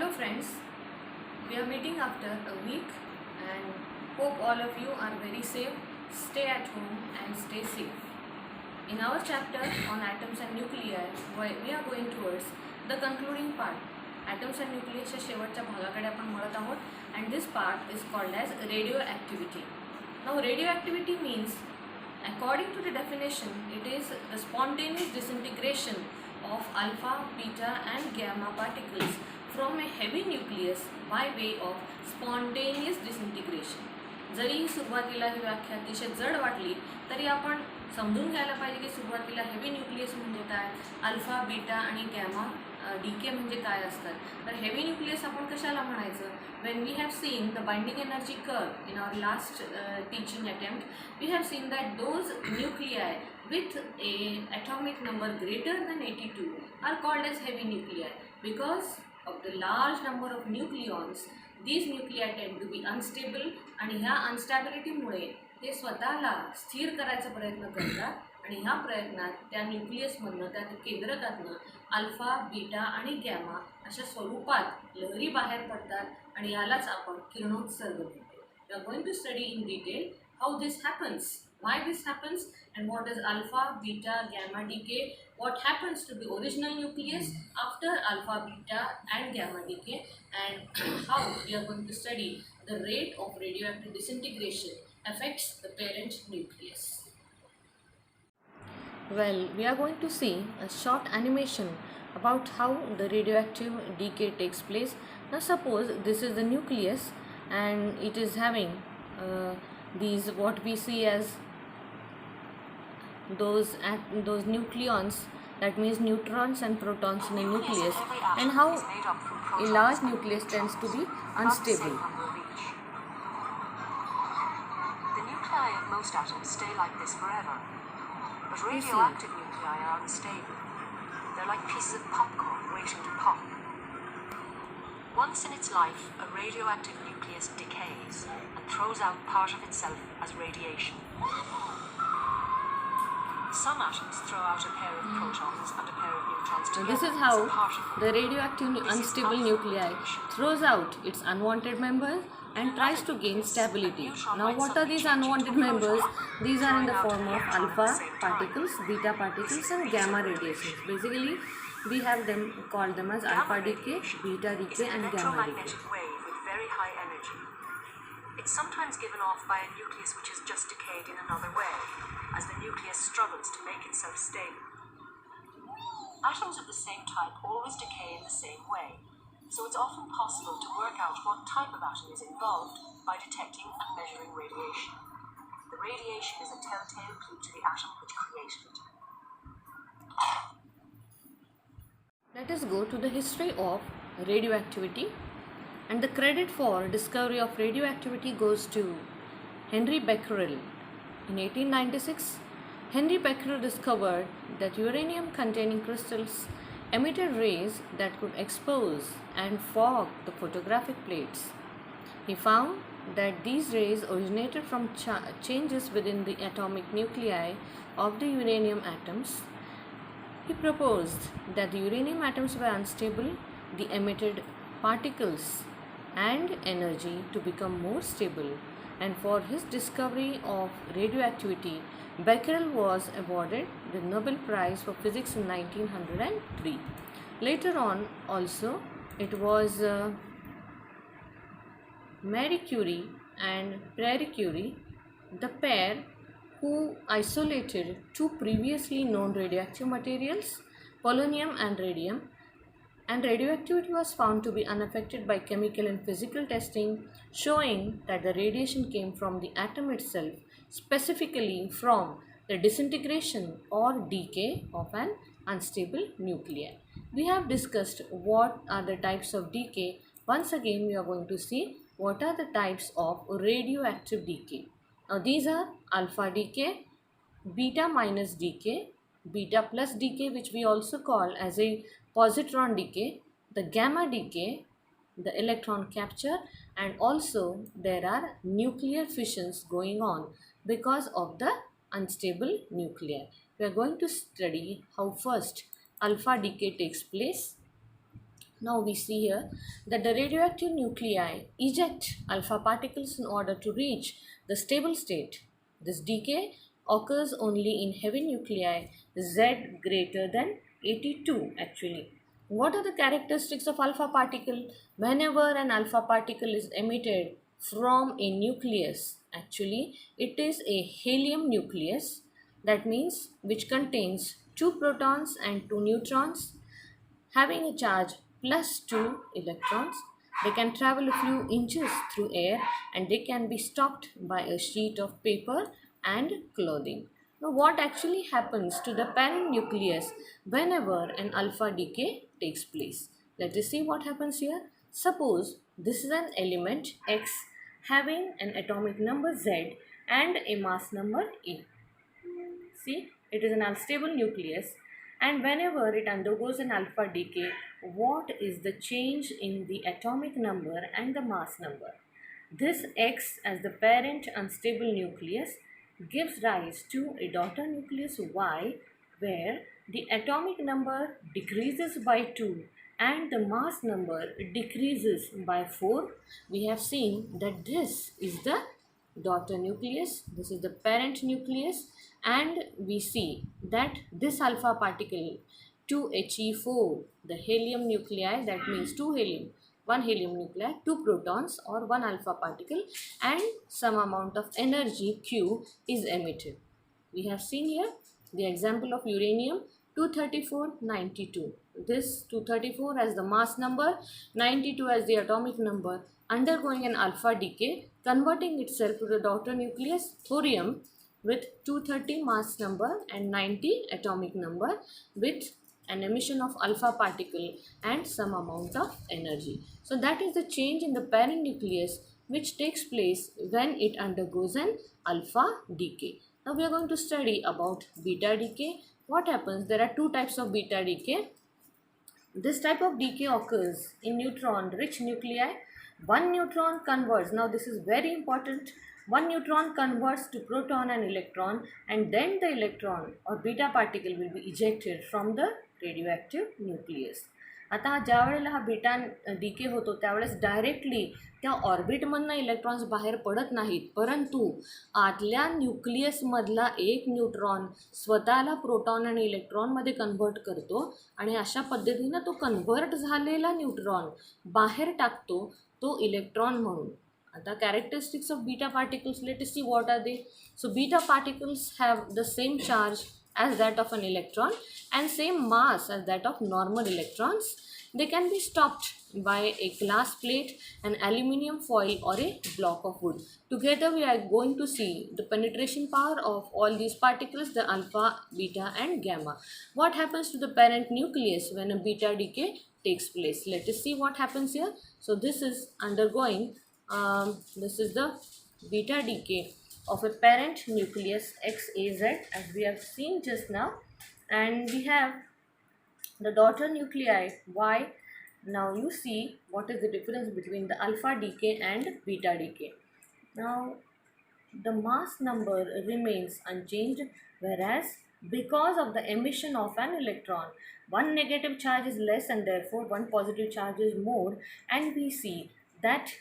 Hello friends, we are meeting after a week and hope all of you are very safe, stay at home and stay safe. In our chapter on atoms and nuclei, we are going towards the concluding part. Atoms and nuclei च्या शेवटच्या भागाकडे आपण वळत आहोत and this part is called as radioactivity. Now radioactivity means, according to the definition, it is the spontaneous disintegration of alpha, beta and gamma particles from a heavy nucleus by way of spontaneous disintegration. जरी सुरुवातीला ही व्याख्या अतिशय जड वाटली तरी आपण समजून घ्यायला पाहिजे की सुरुवातीला हेवी न्यूक्लियस म्हणजे काय, अल्फा, बीटा आणि गॅमा डीके म्हणजे काय असतात. तर हेवी न्यूक्लियस आपण कशाला म्हणायचं? when we have seen the binding energy curve in our last teaching attempt, we have seen that those nuclei with a atomic number greater than 82 are called as heavy nuclei. Because of the large number of nucleons, these nuclei tend to be unstable आणि ह्या अनस्टॅबिलिटीमुळे ते स्वतःला स्थिर करायचा प्रयत्न करतात आणि ह्या प्रयत्नात त्या न्यूक्लियसमधनं, त्या केंद्रकातनं अल्फा, बीटा आणि गॅमा अशा स्वरूपात लहरी बाहेर पडतात आणि यालाच आपण किरणोत्सर्ग म्हणतो. We are going to study in detail how this happens, why this happens and what is alpha, beta, gamma decay, what happens to the original nucleus after alpha, beta and gamma decay, and how we are going to study the rate of radioactive disintegration affects the parent nucleus. Well, we are going to see a short animation about how the radioactive decay takes place. Now suppose this is the nucleus and it is having these what we see as those nucleons, that means neutrons and protons in a nucleus, and how a large nucleus tends to be unstable. The nuclei of most atoms stay like this forever, but radioactive nuclei are unstable. They're like pieces of popcorn waiting to pop. Once in its life, a radioactive nucleus decays and throws out part of itself as radiation. Some atoms throw out a pair of protons and a pair of neutrons together. This is how the radioactive unstable nuclei throws out its unwanted members and tries to gain stability. Now what are these unwanted members? These are in the form of alpha particles, beta particles and gamma radiations. Basically we have them, called them as alpha decay, beta decay and gamma decay. It's an electromagnetic wave with very high energy. It's sometimes given off by a nucleus which has just decayed in another way, as the nucleus struggles to make itself stable. Atoms of the same type always decay in the same way, so it's often possible to work out what type of atom is involved by detecting and measuring radiation. The radiation is a telltale clue to the atom which created it. Let us go to the history of radioactivity, and the credit for discovery of radioactivity goes to Henry Becquerel. In 1896, Henry Becquerel discovered that uranium containing crystals emitted rays that could expose and fog the photographic plates. He found that these rays originated from changes within the atomic nuclei of the uranium atoms. He proposed that the uranium atoms were unstable, the emitted particles and energy to become more stable, and for his discovery of radioactivity, Becquerel was awarded the Nobel Prize for Physics in 1903. Later on also it was Marie Curie and Pierre Curie, the pair who isolated two previously known radioactive materials, polonium and radium, and radioactivity was found to be unaffected by chemical and physical testing, showing that the radiation came from the atom itself, specifically from the disintegration or decay of an unstable nuclei. We have discussed what are the types of decay. Once again we are going to see what are the types of radioactive decay. Now these are alpha decay, beta minus decay, beta plus decay, which we also call as a positron decay, the gamma decay, the electron capture, and also there are nuclear fissions going on because of the unstable nuclei. We are going to study how first alpha decay takes place. Now we see here that the radioactive nuclei eject alpha particles in order to reach the stable state. This decay occurs only in heavy nuclei Z greater than 82 actually. What are the characteristics of alpha particle? Whenever an alpha particle is emitted from a nucleus, actually it is a helium nucleus, that means which contains 2 protons and 2 neutrons having a charge plus 2 electrons. They can travel a few inches through air and they can be stopped by a sheet of paper and clothing. Now, what actually happens to the parent nucleus whenever an alpha decay takes place? Let us see what happens here. Suppose this is an element X having an atomic number Z and a mass number A. See, it is an unstable nucleus, and whenever it undergoes an alpha decay, what is the change in the atomic number and the mass number? This X as the parent unstable nucleus gives rise to a daughter nucleus Y where the atomic number decreases by 2 and the mass number decreases by 4. We have seen that this is the daughter nucleus, this is the parent nucleus, and we see that this alpha particle 2He4, the helium nuclei, that means 2 helium, 1 helium nuclei, 2 protons or 1 alpha particle, and some amount of energy Q is emitted. We have seen here the example of uranium 23492. This 234 as the mass number, 92 as the atomic number, undergoing an alpha decay, converting itself to the daughter nucleus thorium with 230 mass number and 90 atomic number with an emission of alpha particle and some amount of energy. So that is the change in the parent nucleus which takes place when it undergoes an alpha decay. Now we are going to study about beta decay. What happens? There are 2 types of beta decay. This type of decay occurs in neutron-rich nuclei. One neutron converts, now this is very important, one neutron converts to proton and electron, and then the electron or beta particle will be ejected from the radioactive nucleus. आता ज्या वेळेला हा beta decay होतो त्यावेळेस directly त्या ऑर्बिटमधनं electrons बाहेर पडत नाहीत, परंतु आतल्या न्यूक्लियसमधला एक न्यूट्रॉन स्वतःला प्रोटॉन आणि इलेक्ट्रॉनमध्ये कन्व्हर्ट करतो आणि अशा पद्धतीनं तो कन्व्हर्ट झालेला न्यूट्रॉन बाहेर टाकतो तो इलेक्ट्रॉन म्हणून. आता characteristics of beta particles, let us see what are they. So beta particles have the same charge as that of an electron and same mass as that of normal electrons. They can be stopped by a glass plate, an aluminium foil or a block of wood. Together we are going to see the penetration power of all these particles, the alpha, beta and gamma. What happens to the parent nucleus when a beta decay takes place? Let us see what happens here. So this is undergoing, this is the beta decay of a parent nucleus XAZ as we have seen just now, and we have the daughter nuclei Y. Now you see what is the difference between the alpha decay and beta decay. Now the mass number remains unchanged, whereas because of the emission of an electron, one negative charge is less and therefore one positive charge is more, and we see that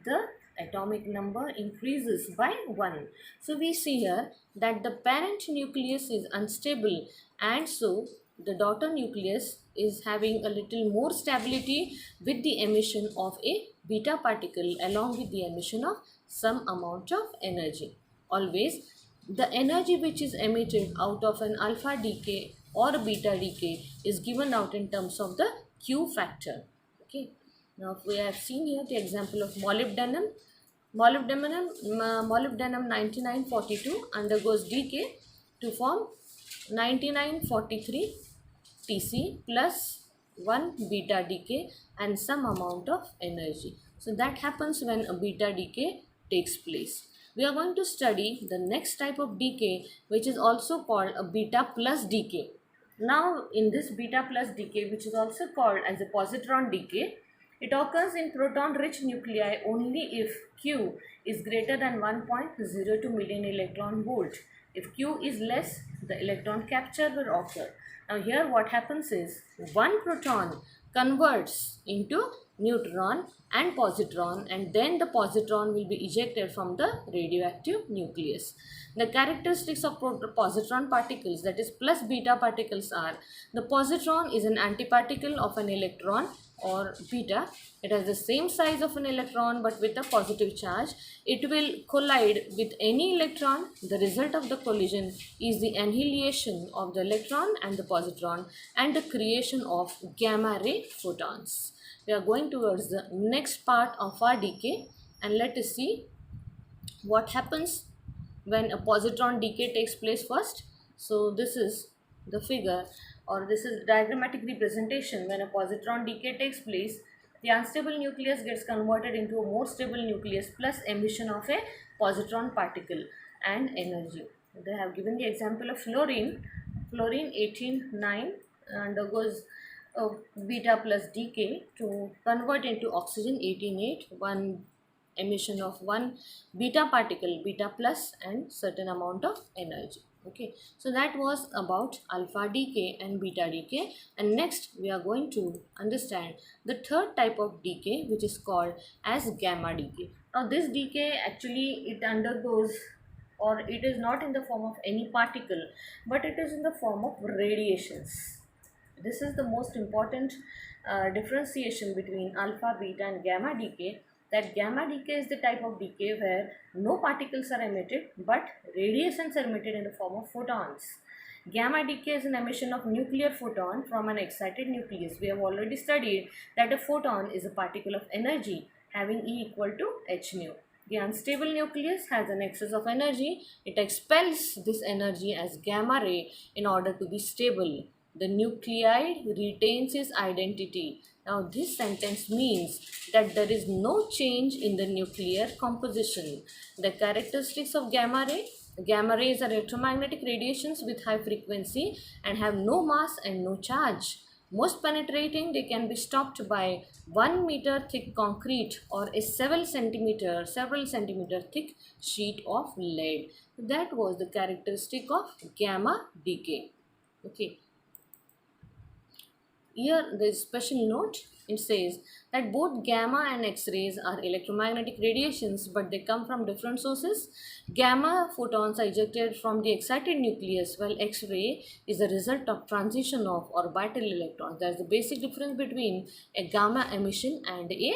the atomic number increases by 1. So we see here that the parent nucleus is unstable and so the daughter nucleus is having a little more stability with the emission of a beta particle along with the emission of some amount of energy. Always the energy which is emitted out of an alpha decay or beta decay is given out in terms of the Q factor. Okay. Now we have seen here the example of molybdenum. Molybdenum 9942 undergoes decay to form 9943 Tc plus 1 beta decay and some amount of energy. So that happens when a beta decay takes place. We are going to study the next type of decay which is also called a beta plus decay. Now in this beta plus decay, which is also called as a positron decay, it occurs in proton-rich nuclei only if Q is greater than 1.02 million electron volt. If Q is less, the electron capture will occur. Now here what happens is one proton converts into neutron and positron, and then the positron will be ejected from the radioactive nucleus. The characteristics of positron particles, that is plus beta particles, are: the positron is an antiparticle of an electron or beta. It has the same size of an electron but with a positive charge. It will collide with any electron. The result of the collision is the annihilation of the electron and the positron and the creation of gamma ray photons. We are going towards the next part of our decay, and let us see what happens when a positron decay takes place first. So this is the figure, or this is diagrammatic representation. When a positron decay takes place, the unstable nucleus gets converted into a more stable nucleus plus emission of a positron particle and energy. They have given the example of fluorine. Fluorine 18(9) undergoes a beta plus decay to convert into oxygen 18(8), one emission of one beta particle, beta plus, and certain amount of energy. Okay, so that was about alpha decay and beta decay, and next we are going to understand the third type of decay, which is called as gamma decay. Now this decay actually it undergoes, or it is not in the form of any particle, but it is in the form of radiations. This is the most important differentiation between alpha, beta and gamma decay, that gamma decay is the type of decay where no particles are emitted but radiations are emitted in the form of photons. Gamma decay is an emission of nuclear photon from an excited nucleus. We have already studied that a photon is a particle of energy having E equal to h nu. The unstable nucleus has an excess of energy. It expels this energy as gamma ray in order to be stable. The nuclide retains its identity. Now this sentence means that there is no change in the nuclear composition. The characteristics of gamma ray: gamma rays are electromagnetic radiations with high frequency and have no mass and no charge. Most penetrating, they can be stopped by 1 meter thick concrete or a several centimeter thick sheet of lead. That was the characteristic of gamma decay. Okay. Here there is special note. It says that both gamma and X-rays are electromagnetic radiations, but they come from different sources. Gamma photons are ejected from the excited nucleus, while X-ray is a result of transition of orbital electrons. There is the basic difference between a gamma emission and a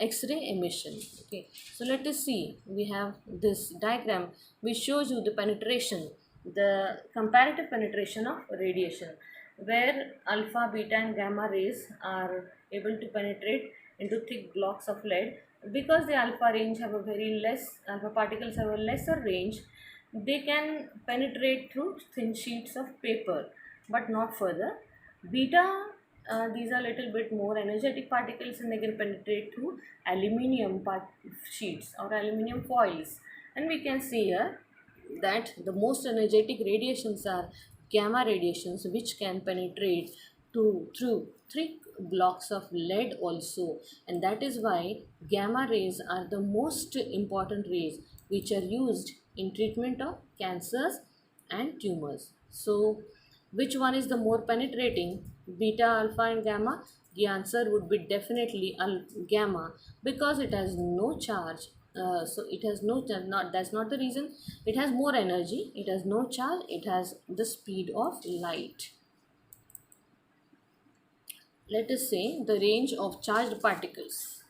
X-ray emission. Okay, so let us see. We have this diagram which shows you the penetration, the comparative penetration of radiation, where alpha, beta and gamma rays are able to penetrate into thick blocks of lead. Because the alpha particles have a lesser range, they can penetrate through thin sheets of paper but not further. Beta, these are little bit more energetic particles and they can penetrate through aluminium sheets or aluminium foils. And we can see here that the most energetic radiations are gamma radiations, which can penetrate through thick blocks of lead also, and that is why gamma rays are the most important rays which are used in treatment of cancers and tumors. So which one is the more penetrating, beta, alpha and gamma? The answer would be definitely gamma, because it has no charge. So it has no charge, that's not the reason. It has more energy, it has no charge, it has the speed of light. Let us say the range of charged particles.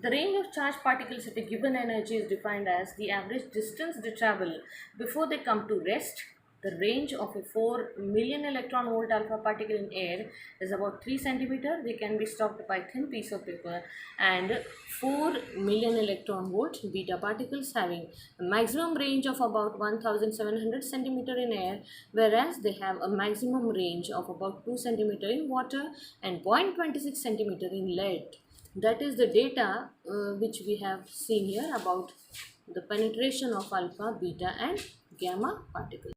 The range of charged particles at a given energy is defined as the average distance they travel before they come to rest. The range of a 4 million electron volt alpha particle in air is about 3 centimeter. They can be stopped by thin piece of paper. And 4 million electron volt beta particles having a maximum range of about 1700 centimeter in air, whereas they have a maximum range of about 2 centimeter in water and 0.26 centimeter in lead. That is the data which we have seen here about the penetration of alpha, beta and gamma particles.